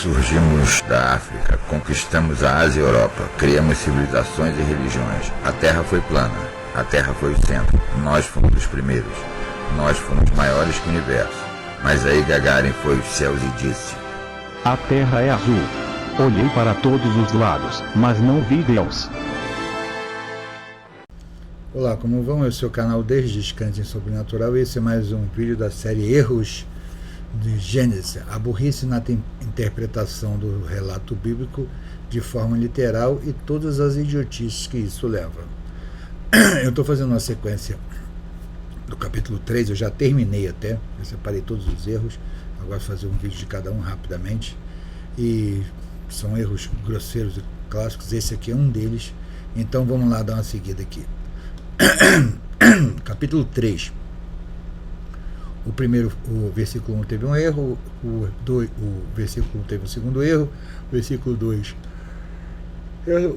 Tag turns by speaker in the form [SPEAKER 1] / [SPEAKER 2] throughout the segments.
[SPEAKER 1] Surgimos da África, conquistamos a Ásia e a Europa, criamos civilizações e religiões. A Terra foi plana, a Terra foi o centro, nós fomos os primeiros, nós fomos maiores que o universo. Mas aí Gagarin foi os céus e disse:
[SPEAKER 2] a Terra é azul. Olhei para todos os lados, mas não vi Deus.
[SPEAKER 3] Olá, como vão? Eu sou o canal Descrente em Sobrenatural e esse é mais um vídeo da série Erros de Gênesis, a burrice na interpretação do relato bíblico de forma literal e todas as idiotices que isso leva. Eu estou fazendo uma sequência do capítulo 3, eu já terminei até, eu separei todos os erros, agora vou fazer um vídeo de cada um rapidamente, e são erros grosseiros e clássicos, esse aqui é um deles, então vamos lá dar uma seguida aqui. Capítulo 3. O versículo 1 teve um erro, o versículo 1 teve um segundo erro, o versículo 2.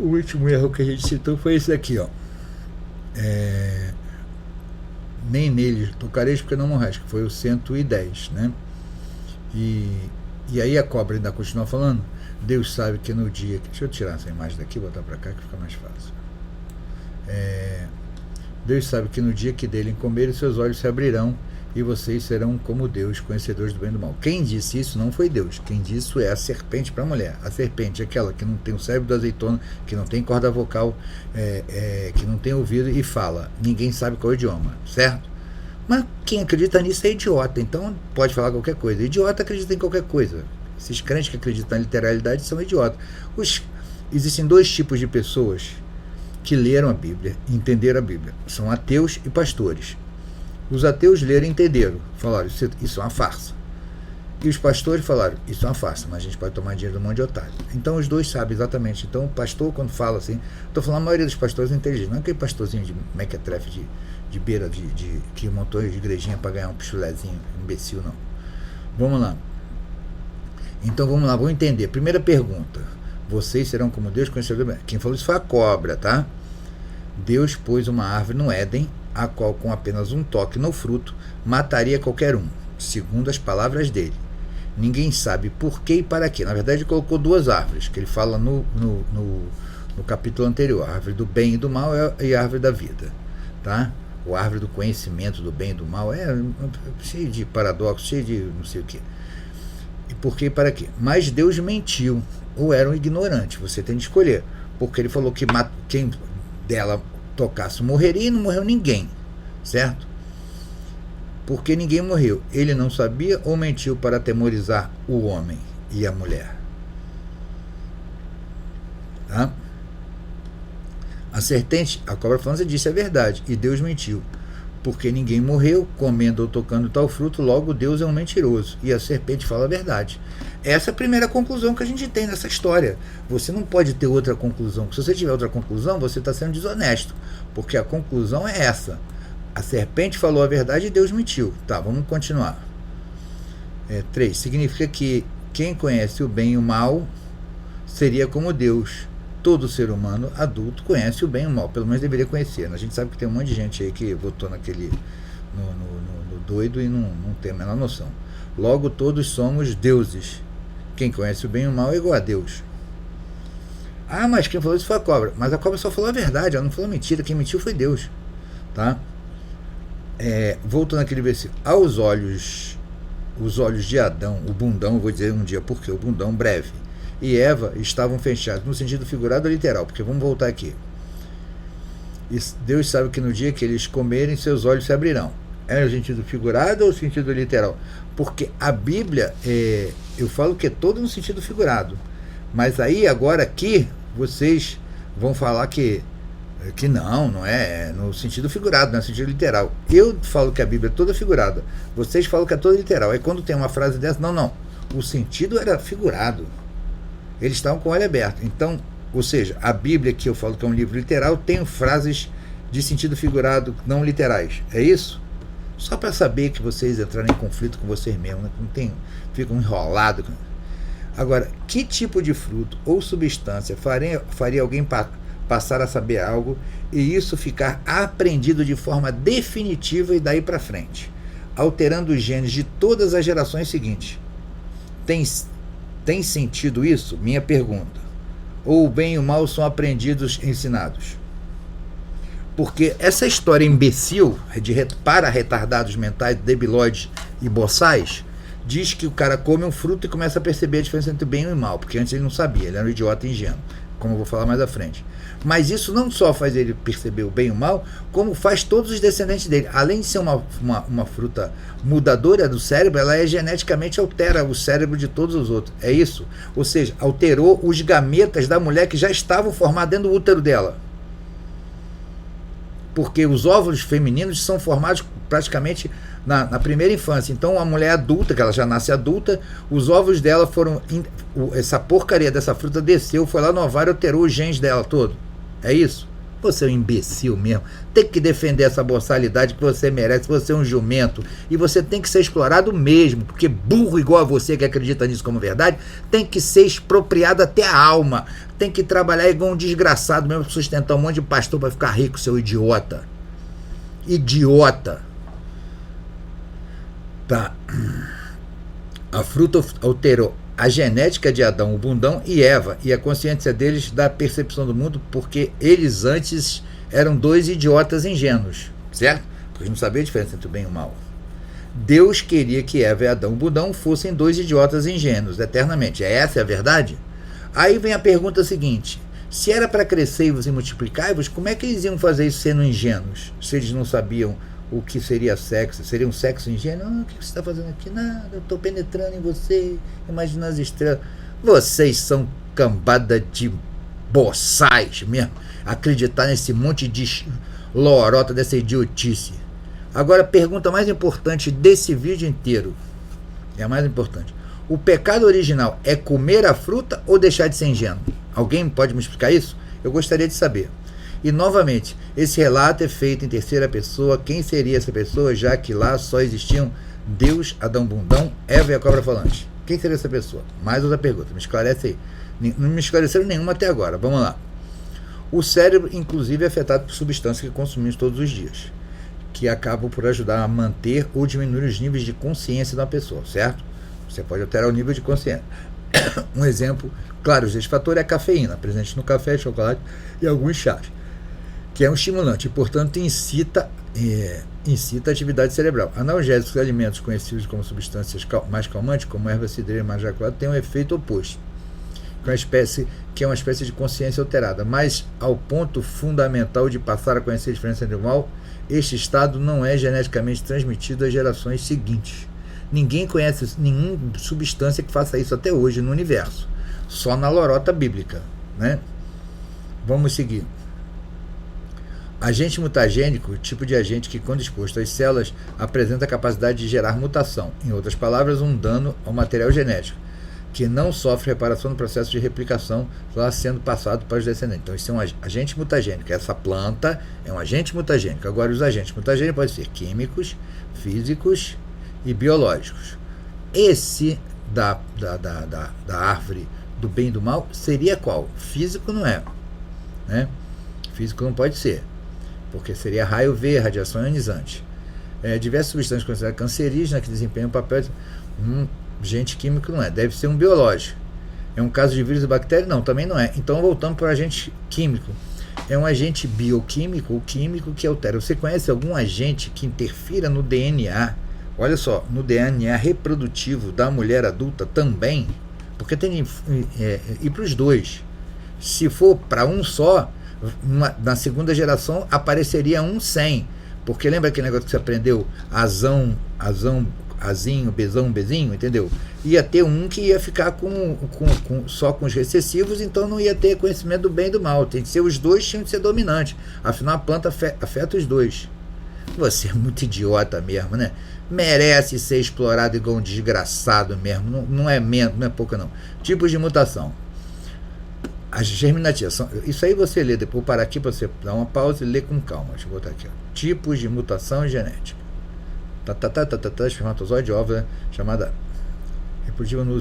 [SPEAKER 3] O último erro que a gente citou foi esse aqui, ó. Nem nele tocareis porque não morreis, que foi o 110, né? E aí a cobra ainda continua falando. Deus sabe que no dia... Deixa eu tirar essa imagem daqui e botar para cá que fica mais fácil. Deus sabe que no dia que dele comerem, seus olhos se abrirão e vocês serão como Deus, conhecedores do bem e do mal. Quem disse isso não foi Deus. Quem disse isso é a serpente para a mulher. A serpente é aquela que não tem o cérebro da azeitona, que não tem corda vocal, que não tem ouvido e fala. Ninguém sabe qual é o idioma, certo? Mas quem acredita nisso é idiota, então pode falar qualquer coisa. Idiota acredita em qualquer coisa. Esses crentes que acreditam na literalidade são idiotas. Existem dois tipos de pessoas que leram a Bíblia, entenderam a Bíblia. São ateus e pastores. Os ateus leram e entenderam, falaram, isso é uma farsa. E os pastores falaram, isso é uma farsa, mas a gente pode tomar dinheiro do monte de otário. Então os dois sabem exatamente. Então o pastor, quando fala assim, estou falando a maioria dos pastores é inteligente, não é aquele pastorzinho de mequetrefe de beira, que montou de igrejinha para ganhar um pichulezinho, imbecil, não. Vamos lá. Então vamos lá, vamos entender. Primeira pergunta. Vocês serão como Deus, conhecedor do bem. Quem falou isso foi a cobra, tá? Deus pôs uma árvore no Éden, a qual com apenas um toque no fruto mataria qualquer um, segundo as palavras dele. Ninguém sabe por quê e para quê. Na verdade ele colocou duas árvores, que ele fala no capítulo anterior, a árvore do bem e do mal e a árvore da vida, tá? A árvore do conhecimento do bem e do mal é cheio de paradoxos, cheio de não sei o quê. E por quê e para quê? Mas Deus mentiu, ou era um ignorante, você tem de escolher, porque ele falou que quem dela tocasse morreria e não morreu ninguém, certo? Porque ninguém morreu. Ele não sabia ou mentiu para atemorizar o homem e a mulher? Tá? A serpente, a cobra falando, disse a verdade, e Deus mentiu. Porque ninguém morreu comendo ou tocando tal fruto, logo Deus é um mentiroso. E a serpente fala a verdade. Essa é a primeira conclusão que a gente tem nessa história. Você não pode ter outra conclusão. Se você tiver outra conclusão, você está sendo desonesto. Porque a conclusão é essa. A serpente falou a verdade e Deus mentiu. Tá, vamos continuar. 3. Significa que quem conhece o bem e o mal seria como Deus. Todo ser humano adulto conhece o bem e o mal, pelo menos deveria conhecer. A gente sabe que tem um monte de gente aí que votou no doido e não tem a menor noção. Logo, todos somos deuses. Quem conhece o bem e o mal é igual a Deus. Ah, mas quem falou isso foi a cobra. Mas a cobra só falou a verdade, ela não falou mentira. Quem mentiu foi Deus. Tá? Voltando àquele versículo. Os olhos de Adão, o bundão, vou dizer um dia porque o bundão breve, e Eva estavam fechados, no sentido figurado ou literal, porque vamos voltar aqui. E Deus sabe que no dia que eles comerem, seus olhos se abrirão. É no sentido figurado ou no sentido literal? Porque a Bíblia, eu falo que é todo no sentido figurado. Mas aí, agora aqui, vocês vão falar que não é no sentido figurado, não é no sentido literal. Eu falo que a Bíblia é toda figurada. Vocês falam que é toda literal. Aí quando tem uma frase dessa, não. O sentido era figurado. Eles estavam com o olho aberto. Então, ou seja, a Bíblia, que eu falo que é um livro literal, tem frases de sentido figurado não literais. É isso? Só para saber que vocês entraram em conflito com vocês mesmos, né? Ficam enrolados. Agora, que tipo de fruto ou substância faria alguém passar a saber algo e isso ficar aprendido de forma definitiva e daí para frente, alterando os genes de todas as gerações seguintes? Tem sentido isso? Minha pergunta. Ou o bem e o mal são aprendidos, ensinados? Porque essa história imbecil para retardados mentais, debilóides e boçais, diz que o cara come um fruto e começa a perceber a diferença entre o bem e o mal, porque antes ele não sabia, ele era um idiota ingênuo, como eu vou falar mais à frente. Mas isso não só faz ele perceber o bem e o mal, como faz todos os descendentes dele. Além de ser uma fruta mudadora do cérebro, ela geneticamente altera o cérebro de todos os outros. É isso? Ou seja, alterou os gametas da mulher que já estavam formados dentro do útero dela. Porque os óvulos femininos são formados praticamente na primeira infância. Então a mulher adulta, que ela já nasce adulta, os óvulos dela foram... Essa porcaria dessa fruta desceu, foi lá no ovário e alterou os genes dela todo. É isso? Você é um imbecil mesmo. Tem que defender essa boçalidade que você merece. Você é um jumento. E você tem que ser explorado mesmo. Porque burro igual a você que acredita nisso como verdade, tem que ser expropriado até a alma. Tem que trabalhar igual um desgraçado mesmo para sustentar um monte de pastor para ficar rico, seu idiota. Idiota. Tá. A fruta alterou a genética de Adão, o bundão e Eva, e a consciência deles da percepção do mundo, porque eles antes eram dois idiotas ingênuos, certo? Porque eles não sabiam a diferença entre o bem e o mal. Deus queria que Eva e Adão, o bundão, fossem dois idiotas ingênuos, eternamente. Essa é a verdade? Aí vem a pergunta seguinte: se era para crescer-vos e multiplicar-vos, como é que eles iam fazer isso sendo ingênuos, se eles não sabiam o que seria sexo? Seria um sexo ingênuo? O que você está fazendo aqui? Nada, eu estou penetrando em você, imaginando as estrelas. Vocês são cambada de boçais mesmo, acreditar nesse monte de lorota, dessa idiotice. Agora, a pergunta mais importante desse vídeo inteiro, é a mais importante: o pecado original é comer a fruta ou deixar de ser ingênuo? Alguém pode me explicar isso? Eu gostaria de saber. E, novamente, esse relato é feito em terceira pessoa. Quem seria essa pessoa, já que lá só existiam Deus, Adão bundão, Eva e a cobra falante? Quem seria essa pessoa? Mais outra pergunta, me esclarece aí. Não me esclareceram nenhuma até agora. Vamos lá. O cérebro, inclusive, é afetado por substâncias que consumimos todos os dias, que acabam por ajudar a manter ou diminuir os níveis de consciência da pessoa, certo? Você pode alterar o nível de consciência. Um exemplo, claro, esse fator é a cafeína, presente no café, chocolate e alguns chás, que é um estimulante e, portanto, incita a atividade cerebral. Analgésicos e alimentos conhecidos como substâncias mais calmantes, como erva cidreira e majaculata, têm um efeito oposto, que é uma espécie de consciência alterada. Mas, ao ponto fundamental de passar a conhecer a diferença entre o mal, este estado não é geneticamente transmitido às gerações seguintes. Ninguém conhece nenhuma substância que faça isso até hoje no universo, só na lorota bíblica, né? Vamos seguir. Agente mutagênico, tipo de agente que, quando exposto às células, apresenta a capacidade de gerar mutação. Em outras palavras, um dano ao material genético, que não sofre reparação no processo de replicação, lá sendo passado para os descendentes. Então, isso é um agente mutagênico. Essa planta é um agente mutagênico. Agora, os agentes mutagênicos podem ser químicos, físicos e biológicos. Esse da árvore do bem e do mal seria qual? Físico não é, né? Físico não pode ser, porque seria raio V, radiação ionizante. Diversas substâncias consideradas cancerígenas que desempenham um papel. Agente químico não é, deve ser um biológico. É um caso de vírus e bactéria? Não, também não é. Então, voltando para o agente químico. É um agente bioquímico, o químico que altera. Você conhece algum agente que interfira no DNA? Olha só, no DNA reprodutivo da mulher adulta também? Porque tem ir para os dois. Se for para um só, na segunda geração apareceria um 100. Porque lembra aquele negócio que você aprendeu? Azinho, bezão, bezinho, entendeu? Ia ter um que ia ficar só com os recessivos, então não ia ter conhecimento do bem e do mal. Tem que ser os dois, tinham que ser dominantes. Afinal, a planta afeta os dois. Você é muito idiota mesmo, né? Merece ser explorado igual um desgraçado mesmo. Não é menos, não é pouco não. Tipos de mutação. As germinativas. Isso aí você lê, depois parar aqui para você dar uma pausa e ler com calma. Deixa eu botar aqui. Ó. Tipos de mutação genética. Espermatozoide, óvulo, chamada reprodutiva no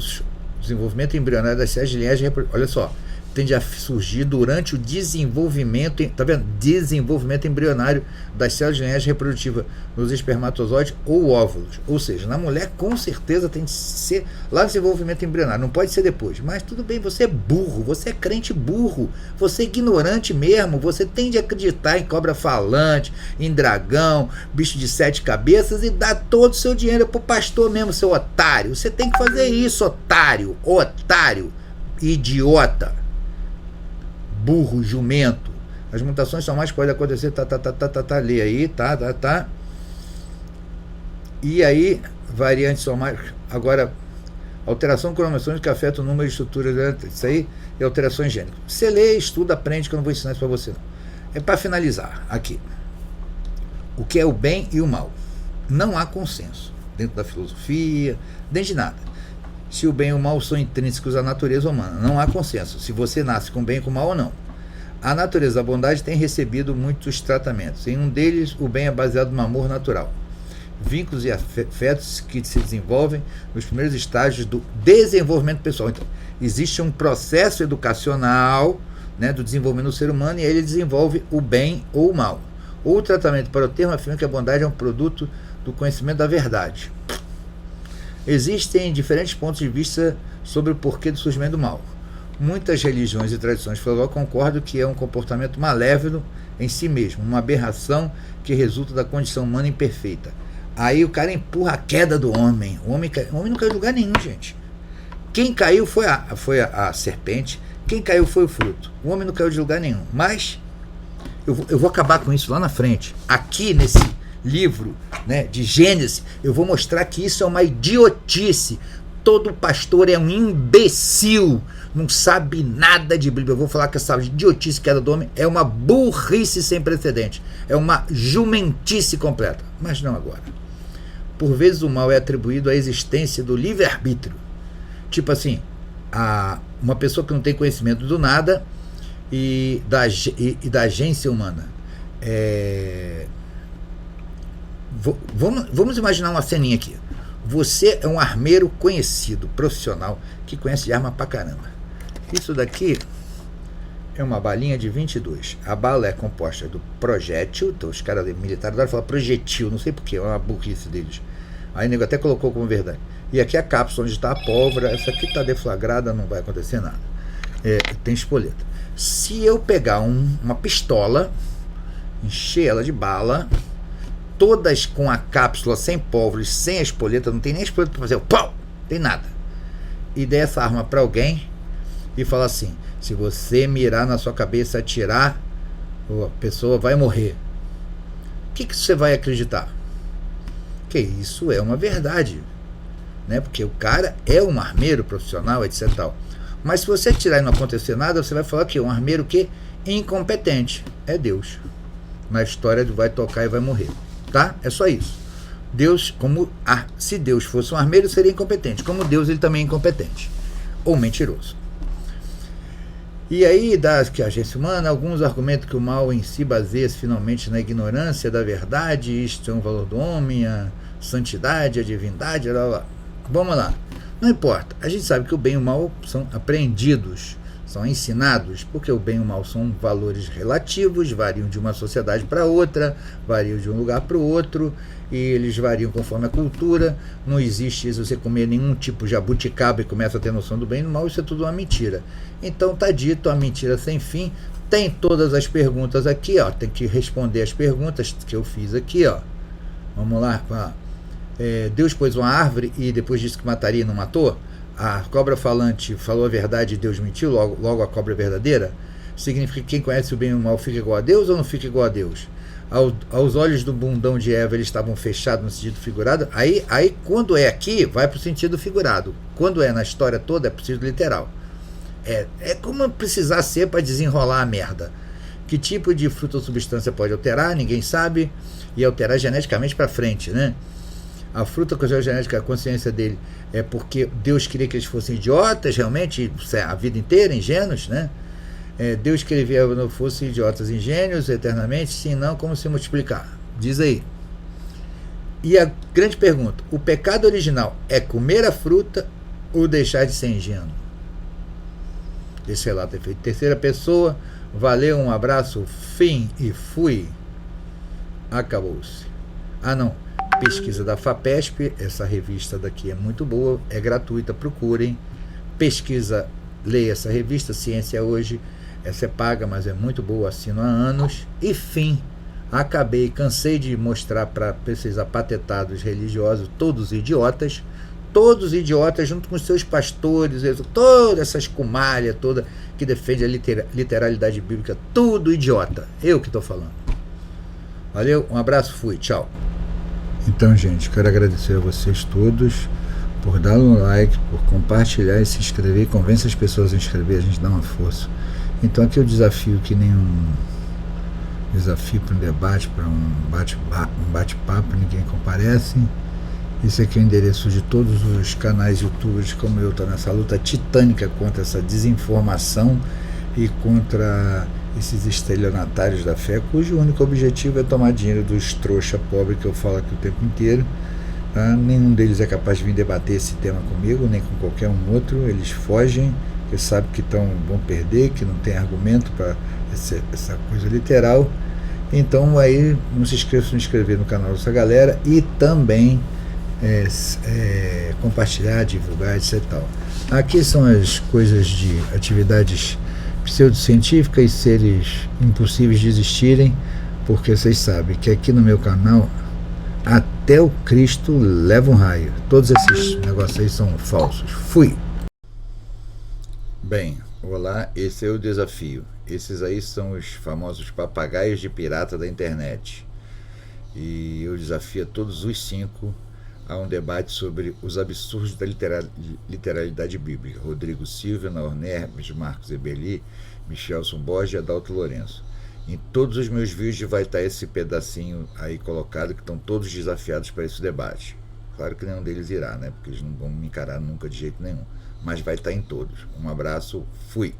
[SPEAKER 3] desenvolvimento embrionário das células de linhagem. Olha só, tende a surgir durante o desenvolvimento, tá vendo? Desenvolvimento embrionário das células de linhagem reprodutiva nos espermatozoides ou óvulos. Ou seja, na mulher com certeza tem que ser lá no desenvolvimento embrionário, não pode ser depois. Mas tudo bem, você é burro, você é crente burro, você é ignorante mesmo, você tende a acreditar em cobra falante, em dragão, bicho de 7 cabeças e dá todo o seu dinheiro pro pastor mesmo, seu otário. Você tem que fazer isso, otário, idiota. Burro, jumento. As mutações são mais que podem acontecer, lê aí, tá. E aí, variantes são mais. Agora, alteração cromossômica que afeta o número de estruturas, isso aí é alterações gênicas. Você lê, estuda, aprende, que eu não vou ensinar isso para você, não. É para finalizar aqui. O que é o bem e o mal? Não há consenso dentro da filosofia, dentro de nada. Se o bem e o mal são intrínsecos à natureza humana. Não há consenso. Se você nasce com bem e com mal ou não. A natureza da bondade tem recebido muitos tratamentos. Em um deles, o bem é baseado no amor natural. Vínculos e afetos que se desenvolvem nos primeiros estágios do desenvolvimento pessoal. Então, existe um processo educacional, né, do desenvolvimento do ser humano e ele desenvolve o bem ou o mal. O tratamento para o termo afirma que a bondade é um produto do conhecimento da verdade. Existem diferentes pontos de vista sobre o porquê do surgimento do mal. Muitas religiões e tradições filosóficas concordam que é um comportamento malévolo em si mesmo, uma aberração que resulta da condição humana imperfeita. Aí o cara empurra a queda do homem. O homem não caiu em lugar nenhum, gente. Quem caiu foi a serpente, quem caiu foi o fruto. O homem não caiu de lugar nenhum. Mas eu vou acabar com isso lá na frente. Aqui nesse livro, né, de Gênesis, eu vou mostrar que isso é uma idiotice. Todo pastor é um imbecil, não sabe nada de Bíblia. Eu vou falar que essa idiotice, queda do homem, é uma burrice sem precedente, é uma jumentice completa. Mas não agora. Por vezes o mal é atribuído à existência do livre-arbítrio. Tipo assim, uma pessoa que não tem conhecimento do nada e da agência humana. Vamos imaginar uma ceninha aqui. Você é um armeiro conhecido, profissional, que conhece de arma pra caramba. Isso daqui é uma balinha de 22. A bala é composta do projétil. Então os caras militares adoram falar projetil, não sei porquê, é uma burrice deles. Aí o nego até colocou como verdade. E aqui a cápsula onde está a pólvora. Essa aqui está deflagrada, não vai acontecer nada. Tem espoleta. Se eu pegar uma pistola, encher ela de bala, todas com a cápsula sem pólvora, sem a espoleta, não tem nem espoleta para fazer o pau, tem nada. E der essa arma para alguém e falar assim: se você mirar na sua cabeça e atirar, a pessoa vai morrer. O que você vai acreditar? Que isso é uma verdade, né? Porque o cara é um armeiro profissional, etc. Tal. Mas se você atirar e não acontecer nada, você vai falar que é um armeiro que incompetente. É Deus. Na história vai tocar e vai morrer. Tá? É só isso. Deus, se Deus fosse um armeiro, seria incompetente. Como Deus, ele também é incompetente. Ou mentiroso. E aí, que a agência humana, alguns argumentam que o mal em si baseia-se finalmente na ignorância da verdade, isto é um valor do homem, a santidade, a divindade, blá, blá. Vamos lá. Não importa. A gente sabe que o bem e o mal são apreendidos, são ensinados, porque o bem e o mal são valores relativos, variam de uma sociedade para outra, variam de um lugar para o outro, e eles variam conforme a cultura. Não existe, se você comer nenhum tipo de jabuticaba e começa a ter noção do bem e do mal, isso é tudo uma mentira. Então está dito, a mentira sem fim. Tem todas as perguntas aqui, ó. Tem que responder as perguntas que eu fiz aqui, ó. Vamos lá. Deus pôs uma árvore e depois disse que mataria e não matou? A cobra falante falou a verdade e Deus mentiu, logo a cobra é verdadeira? Significa que quem conhece o bem e o mal fica igual a Deus ou não fica igual a Deus? Aos olhos do bundão de Eva, eles estavam fechados no sentido figurado. Aí quando é aqui, vai para o sentido figurado. Quando é na história toda, é para o sentido literal. É como precisar ser para desenrolar a merda. Que tipo de fruta ou substância pode alterar? Ninguém sabe. E alterar geneticamente para frente, né? A fruta com a genética, a consciência dele é porque Deus queria que eles fossem idiotas realmente a vida inteira, ingênuos, né? Deus queria que eles fossem idiotas, ingênuos eternamente, se não, como se multiplicar? Diz aí. E a grande pergunta: o pecado original é comer a fruta ou deixar de ser ingênuo? Esse relato é feito em terceira pessoa. Valeu, um abraço, fim e fui. Acabou-se. Ah, não. Pesquisa da FAPESP, essa revista daqui é muito boa, é gratuita, procurem. Pesquisa, leia essa revista, Ciência Hoje. Essa é paga, mas é muito boa, assino há anos. E fim. Cansei de mostrar para esses apatetados religiosos, todos idiotas, junto com seus pastores, todas essas comalhas toda que defende a literalidade bíblica, tudo idiota. Eu que estou falando. Valeu, um abraço, fui, tchau. Então, gente, quero agradecer a vocês todos por dar um like, por compartilhar e se inscrever. Convence as pessoas a inscrever, a gente dá uma força. Então aqui eu desafio que nenhum desafio para um debate, para um bate-papo, ninguém comparece. Esse aqui é o endereço de todos os canais youtubers como eu, estou nessa luta titânica contra essa desinformação e contra esses estelionatários da fé, cujo único objetivo é tomar dinheiro dos trouxa pobre que eu falo aqui o tempo inteiro. Nenhum deles é capaz de vir debater esse tema comigo, nem com qualquer um outro. Eles fogem, porque sabem que vão perder, que não tem argumento para essa coisa literal. Então aí não se esqueça de se inscrever no canal dessa galera e também compartilhar, divulgar, etc. Tal. Aqui são as coisas de atividades pseudocientíficas e seres impossíveis de existirem, porque vocês sabem que aqui no meu canal até o Cristo leva um raio. Todos esses negócios aí são falsos. Fui! Bem, olá, esse é o desafio. Esses aí são os famosos papagaios de pirata da internet. E eu desafio a todos os 5 a um debate sobre os absurdos da literalidade bíblica. Rodrigo Silva, Naor Hermes, Marcos Ebeli, Michelson Borges e Adalto Lourenço. Em todos os meus vídeos vai estar esse pedacinho aí colocado, que estão todos desafiados para esse debate. Claro que nenhum deles irá, né? Porque eles não vão me encarar nunca de jeito nenhum. Mas vai estar em todos. Um abraço, fui!